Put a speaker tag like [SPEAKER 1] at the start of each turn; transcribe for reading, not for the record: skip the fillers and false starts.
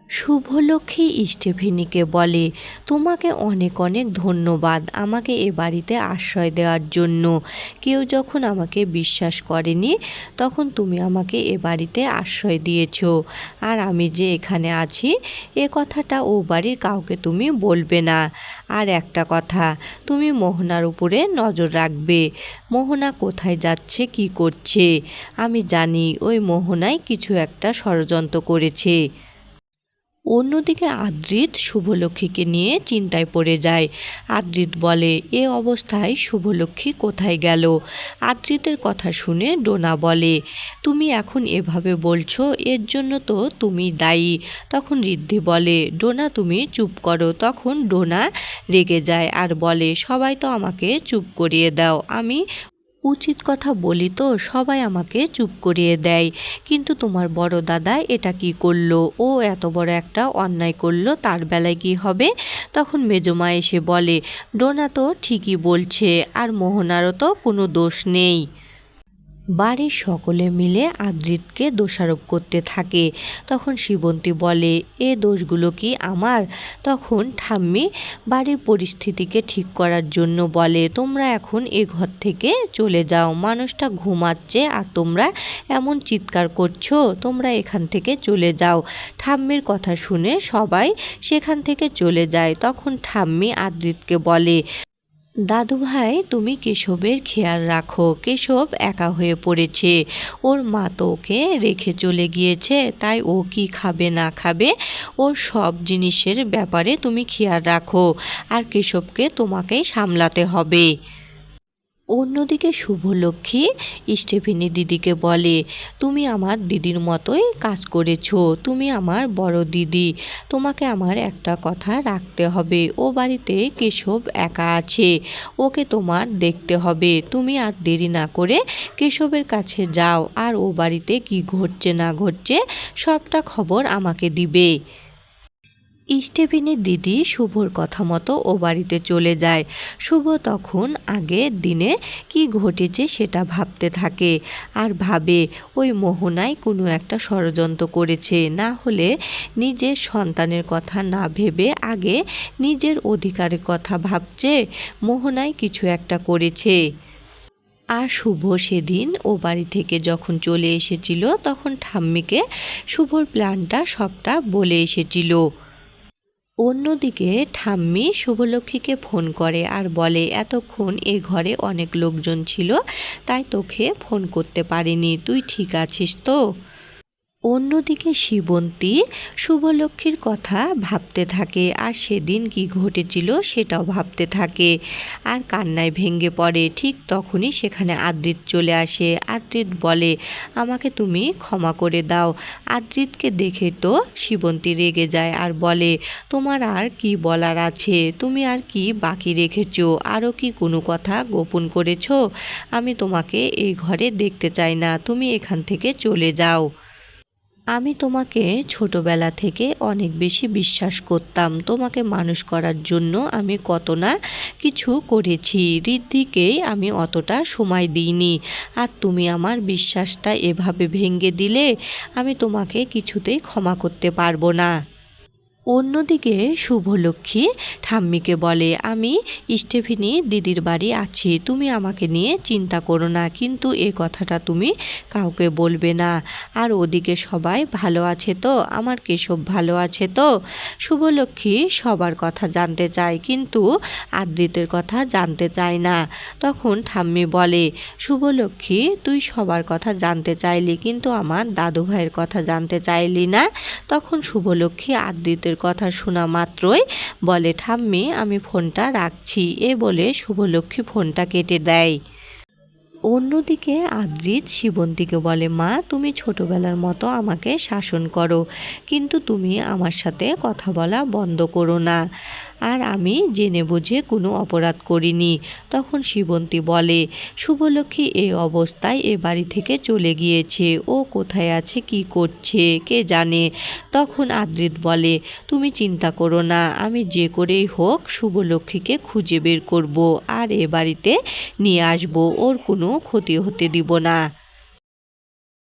[SPEAKER 1] শুভলক্ষ্মী স্টেফেনিকে বলে, তোমাকে অনেক অনেক ধন্যবাদ আমাকে এ বাড়িতে আশ্রয় দেওয়ার জন্য। কেউ যখন আমাকে বিশ্বাস করেনি তখন তুমি আমাকে এ বাড়িতে আশ্রয় দিয়েছ। আর আমি যে এখানে আছি এ কথাটা ও বাড়ির কাউকে তুমি বলবে না। আর একটা কথা, তুমি মোহনার উপরে নজর রাখবে। মোহনা কোথায় যাচ্ছে কি করছে, আমি জানি ওই মোহনাই কিছু একটা ষড়যন্ত্র করেছে। অন্যদিকে আদ্রিত শুভলক্ষ্মীকে নিয়ে চিন্তায় পড়ে যায়। আদ্রিত বলে, এ অবস্থায় শুভলক্ষ্মী কোথায় গেল? আদ্রিতের কথা শুনে ডোনা বলে, তুমি এখন এভাবে বলছো, এর জন্য তো তুমি দায়ী। তখন ঋদ্ধি বলে, ডোনা তুমি চুপ করো। তখন ডোনা রেগে যায় আর বলে, সবাই তো আমাকে চুপ করিয়ে দাও, আমি উচিত কথা বলি তো সবাই আমাকে চুপ করিয়ে দেয়। কিন্তু তোমার বড় দাদা এটা কি করলো? ও এত বড় একটা অন্যায় করলো, তার বেলায় কি হবে? তখন মেজমা এসে বলে, ডোনা তো ঠিকই বলছে, আর মোহনারও তো কোনো দোষ নেই। বাড়ির সকলে মিলে আদ্রিতকে দোষারোপ করতে থাকে। তখন শিবন্তী বলে, এ দোষগুলো কি আমার? তখন ঠাম্মি বাড়ির পরিস্থিতিকে ঠিক করার জন্য বলে, তোমরা এখন এ ঘর থেকে চলে যাও, মানুষটা ঘুমাচ্ছে আর তোমরা এমন চিৎকার করছো, তোমরা এখান থেকে চলে যাও। ঠাম্মির কথা শুনে সবাই সেখান থেকে চলে যায়। তখন ঠাম্মি আদ্রিতকে বলে, দাদু ভাই তুমি কেশবের খেয়াল রাখো, কেশব একা হয়ে পড়েছে, ওর মা তো ওকে রেখে চলে গিয়েছে, তাই ও কি খাবে না খাবে ওর সব জিনিসের ব্যাপারে তুমি খেয়াল রাখো, আর কেশবকে তোমাকেই সামলাতে হবে। অন্যদিকে শুভলক্ষ্মী স্টেফেনি দিদিকে বলে, তুমি আমার দিদির মতোই কাজ করেছো, তুমি আমার বড় দিদি, তোমাকে আমার একটা কথা রাখতে হবে। ও বাড়িতে কেশব একা আছে, ওকে তোমার দেখতে হবে। তুমি আর দেরি না করে কেশবের কাছে যাও, আর ও বাড়িতে কি ঘটছে না ঘটছে সবটা খবর আমাকে দিবে। স্টেফেনির দিদি শুভর কথা মতো ও বাড়িতে চলে যায়। শুভ তখন আগের দিনে কি ঘটেছে সেটা ভাবতে থাকে, আর ভাবে ওই মোহনাই কোনো একটা ষড়যন্ত্র করেছে, না হলে নিজের সন্তানের কথা না ভেবে আগে নিজের অধিকারের কথা ভাবছে, মোহনাই কিছু একটা করেছে। আর শুভ সেদিন ও বাড়ি থেকে যখন চলে এসেছিল তখন ঠাম্মিকে শুভর প্ল্যানটা সবটা বলে এসেছিল। অন্যদিকে ঠাম্মি শুভলক্ষ্মীকে ফোন করে আর বলে, এতক্ষণ এ ঘরে অনেক লোকজন ছিল, তাই তোকে ফোন করতে পারিনি, তুই ঠিক আছিস তো? অন্যদিকে শিবন্তী শুভলক্ষ্মীর কথা ভাবতে থাকে, আর সেদিন কি ঘটেছিল সেটাও ভাবতে থাকে, আর কান্নায় ভেঙে পড়ে। ঠিক তখনই সেখানে আদ্রিত চলে আসে। আদ্রিত বলে, আমাকে তুমি ক্ষমা করে দাও। আদ্রিতকে দেখে তো শিবন্তী রেগে যায় আর বলে, তোমার আর কি বলার আছে? তুমি আর কি বাকি রেখেছো? আরও কি কোনো কথা গোপন করেছো? আমি তোমাকে এই ঘরে দেখতে চাই না, তুমি এখান থেকে চলে যাও। আমি তোমাকে ছোটবেলা থেকে অনেক বেশি বিশ্বাস করতাম, তোমাকে মানুষ করার জন্য আমি কত না কিছু করেছি, ঋদ্ধিকেই আমি অতটা সময় দিইনি, আর তুমি আমার বিশ্বাসটা এভাবে ভেঙে দিলে, আমি তোমাকে কিছুতেই ক্ষমা করতে পারবো না। অন্যদিকে শুভলক্ষ্মী ঠাম্মিকে বলে, আমি স্টেফেনি দিদির বাড়ি আছি, তুমি আমাকে নিয়ে চিন্তা করো না, কিন্তু এ কথাটা তুমি কাউকে বলবে না। আর ওদিকে সবাই ভালো আছে তো? আমার কেশব ভালো আছে তো? শুভলক্ষ্মী সবার কথা জানতে চায়, কিন্তু আদ্রিতের কথা জানতে চায় না। তখন ঠাম্মি বলে, শুভলক্ষ্মী তুই সবার কথা জানতে চাইলি, কিন্তু আমার দাদু ভাইয়ের কথা জানতে চাইলি না। তখন শুভলক্ষ্মী আদ্রিতের কথা শোনা মাত্রই বলে, ঠাম্মি আমি ফোনটা রাখছি, এ বলে শুভলক্ষ্মী ফোনটা কেটে দেয়। অন্যদিকে আদ্রিত শিবন্তীকে বলে, মা তুমি ছোটবেলার মতো আমাকে শাসন করো, কিন্তু তুমি আমার সাথে কথা বলা বন্ধ করো না, আর আমি জেনে বুঝে কোনো অপরাধ করিনি। তখন শিবন্তী বলে, শুভলক্ষ্মী এই অবস্থায় এ বাড়ি থেকে চলে গিয়েছে, ও কোথায় আছে কি করছে কে জানে। তখন আদ্রিত বলে, তুমি চিন্তা করো না, আমি যে করেই হোক শুভলক্ষ্মীকে খুঁজে বের করব, আর এ বাড়িতে নিয়ে আসবো, ওর কোনো ক্ষতি হতে দিব না।